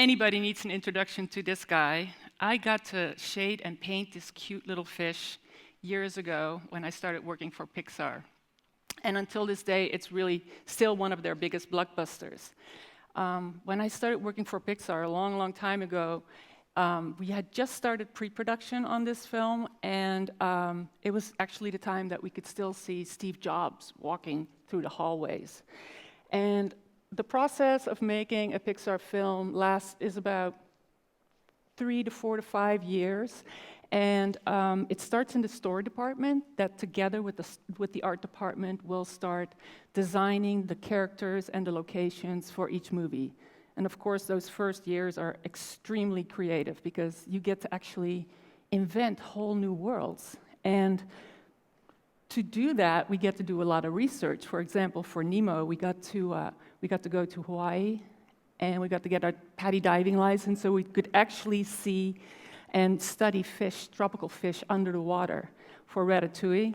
anybody needs an introduction to this guy, I got to shade and paint this cute little fish years ago when I started working for Pixar. And until this day, it's really still one of their biggest blockbusters. When I started working for Pixar a long, long time ago, we had just started pre-production on this film, and it was actually the time that we could still see Steve Jobs walking through the hallways. And the process of making a Pixar film is about 3 to 4 to 5 years, and it starts in the story department that together with the art department will start designing the characters and the locations for each movie. And of course, those first years are extremely creative because you get to actually invent whole new worlds. And to do that, we get to do a lot of research. For example, for Nemo, we got to go to Hawaii, and we got to get our PADI diving license so we could actually see and study fish, tropical fish under the water. For Ratatouille,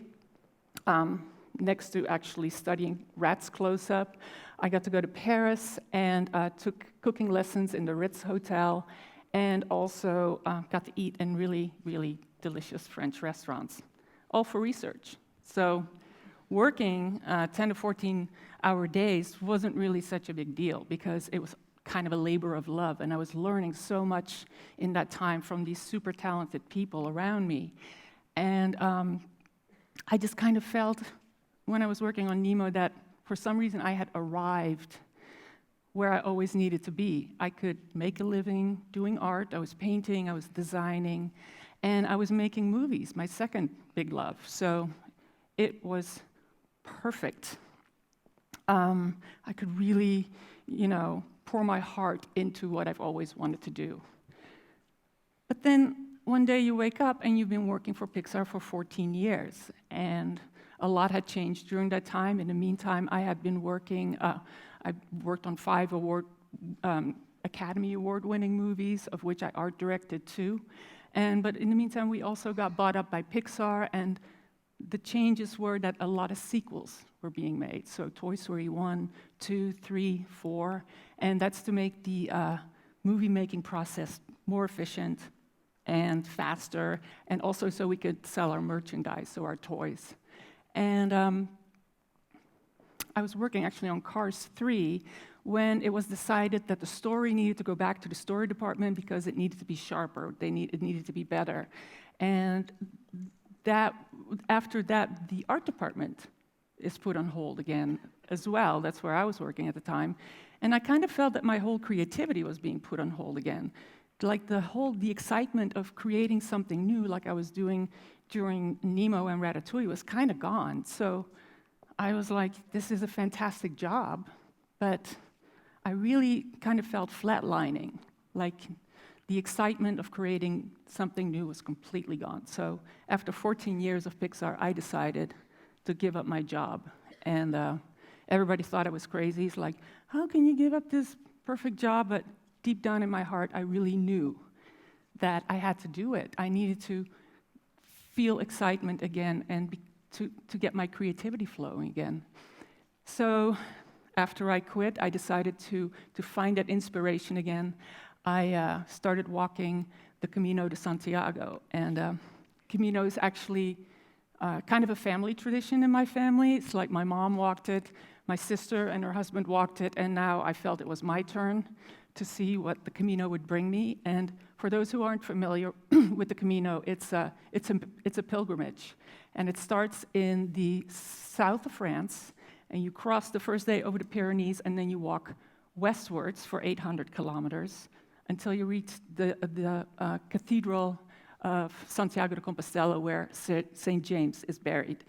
next to actually studying rats close up, I got to go to Paris and took cooking lessons in the Ritz Hotel, and also got to eat in really, really delicious French restaurants, all for research. So working 10 to 14-hour days wasn't really such a big deal because it was kind of a labor of love, and I was learning so much in that time from these super talented people around me. And I just kind of felt, when I was working on Nemo, that for some reason I had arrived where I always needed to be. I could make a living doing art, I was painting, I was designing, and I was making movies, my second big love. So it was perfect. I could really, pour my heart into what I've always wanted to do. But then one day you wake up and you've been working for Pixar for 14 years, and a lot had changed during that time. In the meantime, I had been working, I worked on 5 Academy Award-winning movies, of which I art directed 2. But in the meantime, we also got bought up by Pixar, and the changes were that a lot of sequels were being made. So Toy Story 1, 2, 3, 4, and that's to make the movie-making process more efficient and faster, and also so we could sell our merchandise, so our toys. And I was working actually on Cars 3 when it was decided that the story needed to go back to the story department because it needed to be sharper, it needed to be better. And after that, the art department is put on hold again as well. That's where I was working at the time. And I kind of felt that my whole creativity was being put on hold again. Like the excitement of creating something new, like I was doing during Nemo and Ratatouille, was kind of gone. So I was like, this is a fantastic job, but I really kind of felt flatlining, like the excitement of creating something new was completely gone. So after 14 years of Pixar, I decided to give up my job. And everybody thought I was crazy. It's like, how can you give up this perfect job? But deep down in my heart, I really knew that I had to do it. I needed to feel excitement again and to get my creativity flowing again. So after I quit, I decided to find that inspiration again. I started walking the Camino de Santiago, and Camino is actually kind of a family tradition in my family. It's like my mom walked it, my sister and her husband walked it, and now I felt it was my turn to see what the Camino would bring me. And for those who aren't familiar with the Camino, it's a pilgrimage, and it starts in the south of France, and you cross the first day over the Pyrenees, and then you walk westwards for 800 kilometers until you reach the Cathedral of Santiago de Compostela, where St. James is buried.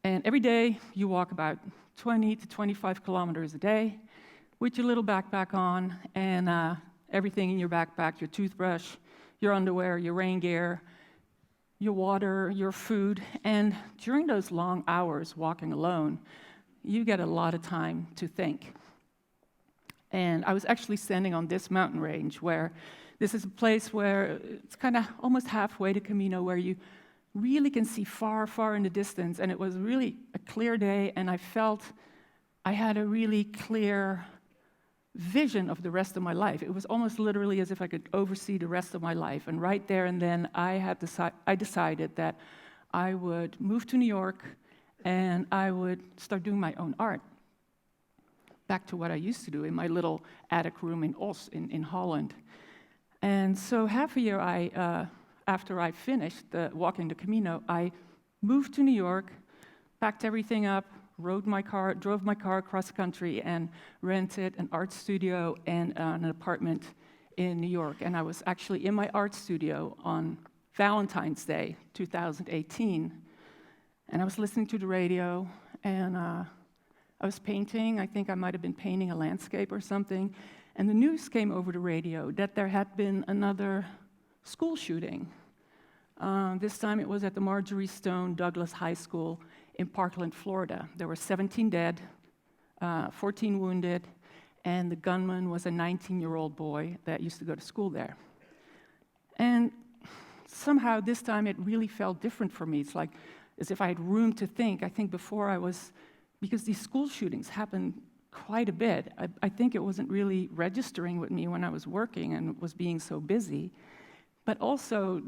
And every day you walk about 20 to 25 kilometers a day with your little backpack on, and everything in your backpack, your toothbrush, your underwear, your rain gear, your water, your food. And during those long hours walking alone, you get a lot of time to think. And I was actually standing on this mountain range where this is a place where it's kind of almost halfway to Camino, where you really can see far, far in the distance. And it was really a clear day, and I felt I had a really clear vision of the rest of my life. It was almost literally as if I could oversee the rest of my life. And right there and then, I decided that I would move to New York and I would start doing my own art. Back to what I used to do in my little attic room in Os in Holland. And so half a year after I finished walking the Camino, I moved to New York, packed everything up, drove my car across the country, and rented an art studio and an apartment in New York. And I was actually in my art studio on Valentine's Day, 2018. And I was listening to the radio, and I was painting. I think I might have been painting a landscape or something. And the news came over the radio that there had been another school shooting. This time it was at the Marjorie Stone Douglas High School in Parkland, Florida. There were 17 dead, 14 wounded, and the gunman was a 19-year-old boy that used to go to school there. And somehow this time it really felt different for me. It's like as if I had room to think. I think before because these school shootings happened quite a bit. I think it wasn't really registering with me when I was working and was being so busy. But also,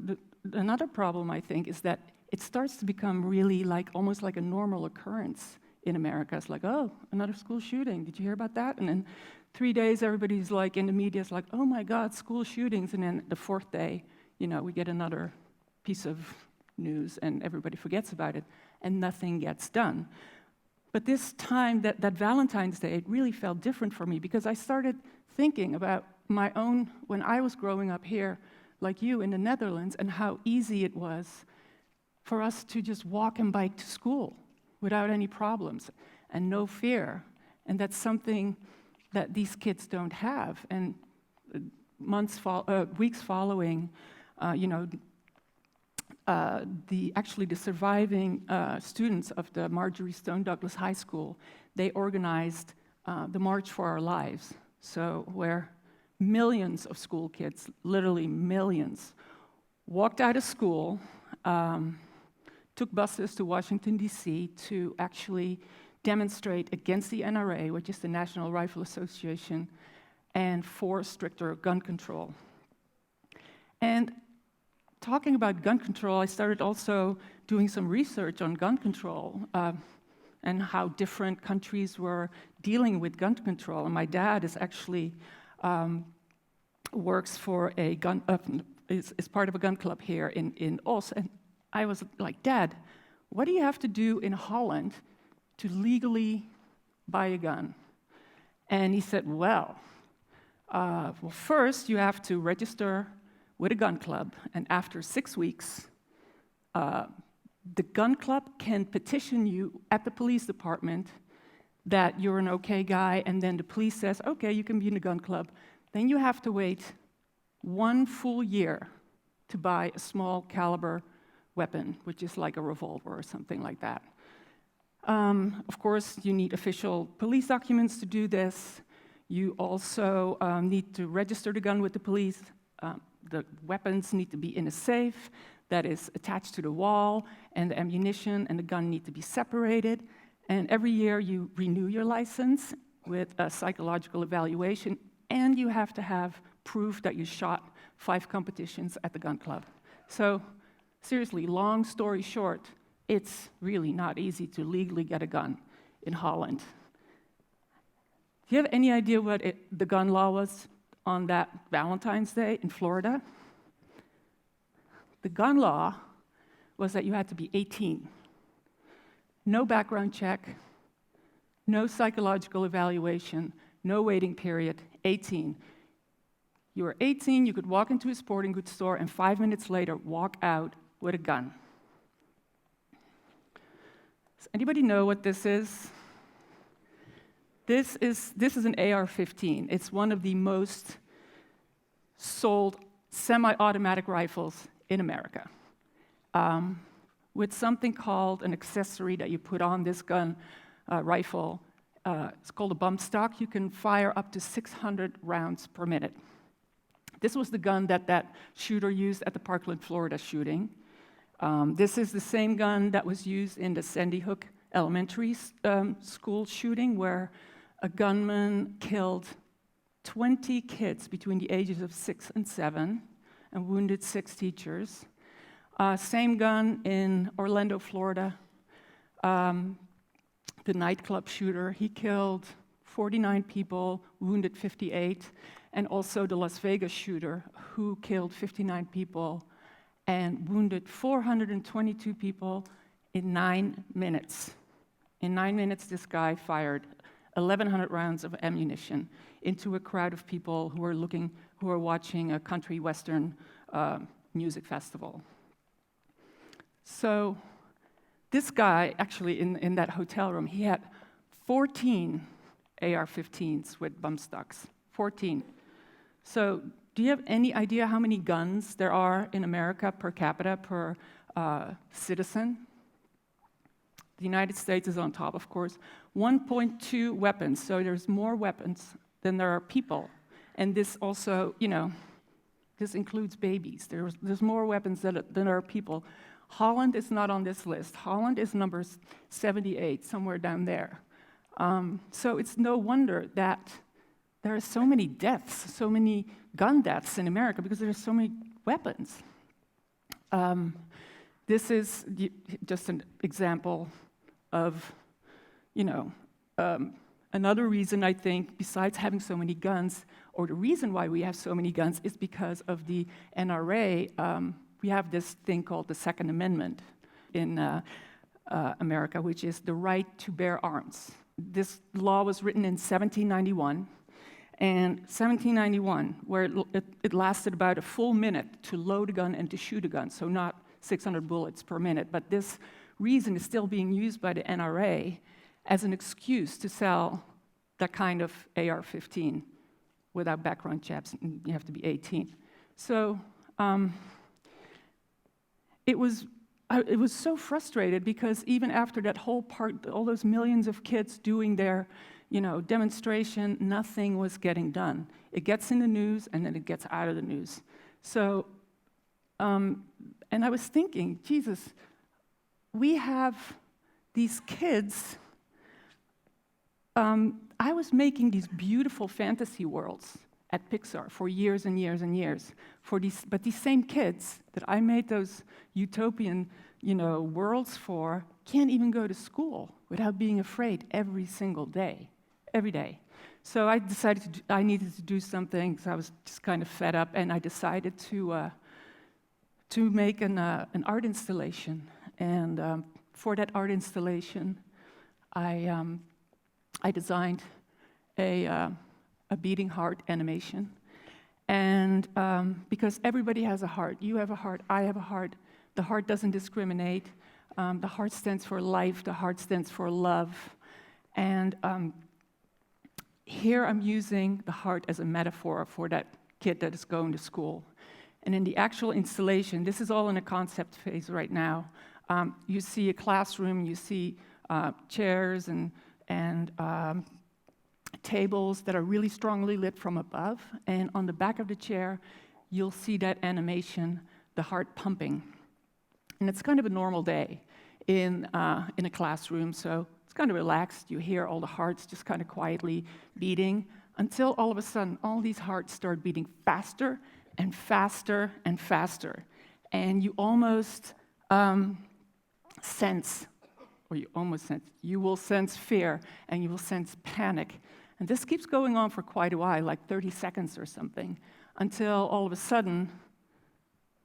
another problem, I think, is that it starts to become really almost like a normal occurrence in America. It's like, oh, another school shooting. Did you hear about that? And then 3 days, everybody's in the media, it's like, oh my God, school shootings. And then the fourth day, we get another piece of news and everybody forgets about it and nothing gets done. But this time, that Valentine's Day, it really felt different for me because I started thinking about my own, when I was growing up here, like you in the Netherlands, and how easy it was for us to just walk and bike to school without any problems and no fear. And that's something that these kids don't have. And weeks following, the surviving students of the Marjorie Stone Douglas High School, they organized the March for Our Lives. So where millions of school kids, literally millions, walked out of school, took buses to Washington, D.C. to actually demonstrate against the NRA, which is the National Rifle Association, and for stricter gun control. And talking about gun control, I started also doing some research on gun control and how different countries were dealing with gun control. And my dad is actually works for a gun, is part of a gun club here in Os. And I was like, Dad, what do you have to do in Holland to legally buy a gun? And he said, well, first you have to register with a gun club, and after 6 weeks, the gun club can petition you at the police department that you're an okay guy, and then the police says, okay, you can be in the gun club. Then you have to wait 1 full year to buy a small caliber weapon, which is like a revolver or something like that. Of course, you need official police documents to do this. You also need to register the gun with the police. The weapons need to be in a safe that is attached to the wall, and the ammunition and the gun need to be separated. And every year you renew your license with a psychological evaluation, and you have to have proof that you shot 5 competitions at the gun club. So seriously, long story short, it's really not easy to legally get a gun in Holland. Do you have any idea what the gun law was on that Valentine's Day in Florida? The gun law was that you had to be 18. No background check, no psychological evaluation, no waiting period, 18. You were 18, you could walk into a sporting goods store and 5 minutes later walk out with a gun. Does anybody know what this is? This is an AR-15. It's one of the most sold semi-automatic rifles in America, with something called an accessory that you put on this gun rifle. It's called a bump stock. You can fire up to 600 rounds per minute. This was the gun that shooter used at the Parkland, Florida shooting. This is the same gun that was used in the Sandy Hook Elementary School shooting, where a gunman killed 20 kids between the ages of 6 and 7 and wounded 6 teachers. Same gun in Orlando, Florida. The nightclub shooter, he killed 49 people, wounded 58, and also the Las Vegas shooter, who killed 59 people and wounded 422 people in 9 minutes. In 9 minutes, this guy fired 1,100 rounds of ammunition into a crowd of people who were watching a country western music festival. So this guy, actually, in that hotel room, he had 14 AR-15s with bump stocks. 14. So do you have any idea how many guns there are in America per capita, per citizen? The United States is on top, of course. 1.2 weapons, so there's more weapons than there are people. And this also, this includes babies. There's more weapons than there are people. Holland is not on this list. Holland is number 78, somewhere down there. So it's no wonder that there are so many deaths, so many gun deaths in America, because there are so many weapons. This is just an example of, another reason, I think, besides having so many guns, or the reason why we have so many guns, is because of the NRA. We have this thing called the Second Amendment in America, which is the right to bear arms. This law was written in 1791, and 1791, where it lasted about a full minute to load a gun and to shoot a gun, so not 600 bullets per minute, but this reason is still being used by the NRA as an excuse to sell that kind of AR-15 without background checks. You have to be 18. So it was so frustrated, because even after that whole part, all those millions of kids doing their demonstration, nothing was getting done. It gets in the news, and then it gets out of the news. So, and I was thinking, Jesus, we have these kids. I was making these beautiful fantasy worlds at Pixar for years and years and years. But these same kids that I made those utopian, worlds for, can't even go to school without being afraid every single day, every day. So I decided I needed to do something, because I was just kind of fed up, and I decided to make an art installation. And for that art installation, I designed a beating heart animation. And because everybody has a heart, you have a heart, I have a heart. The heart doesn't discriminate. The heart stands for life. The heart stands for love. And here I'm using the heart as a metaphor for that kid that is going to school. And in the actual installation, this is all in a concept phase right now. You see a classroom, you see chairs and tables that are really strongly lit from above. And on the back of the chair, you'll see that animation, the heart pumping. And it's kind of a normal day in a classroom, so it's kind of relaxed. You hear all the hearts just kind of quietly beating, until all of a sudden, all these hearts start beating faster and faster and faster. And you almost you will sense fear, and you will sense panic. And this keeps going on for quite a while, like 30 seconds or something, until all of a sudden,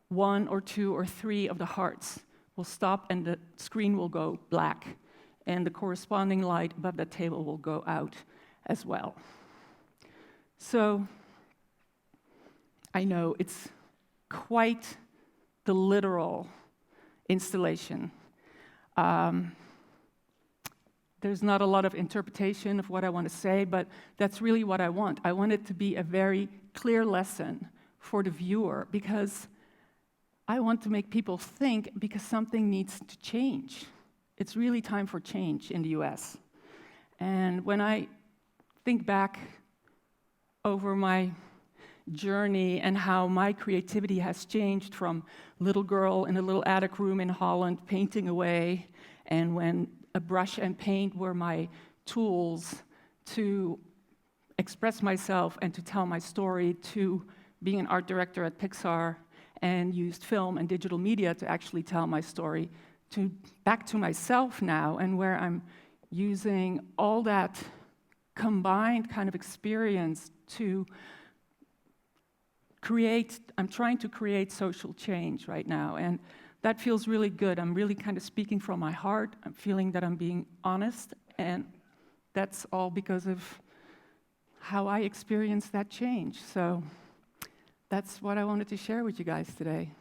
1 or 2 or 3 of the hearts will stop, and the screen will go black, and the corresponding light above the table will go out as well. So I know it's quite the literal installation. There's not a lot of interpretation of what I want to say, but that's really what I want. I want it to be a very clear lesson for the viewer, because I want to make people think, because something needs to change. It's really time for change in the US. And when I think back over my journey and how my creativity has changed from little girl in a little attic room in Holland painting away, and when a brush and paint were my tools, to express myself and to tell my story, to being an art director at Pixar and used film and digital media to actually tell my story, to back to myself now, and where I'm using all that combined kind of experience to create, I'm trying to create social change right now, and that feels really good. I'm really kind of speaking from my heart. I'm feeling that I'm being honest, and that's all because of how I experienced that change. So that's what I wanted to share with you guys today.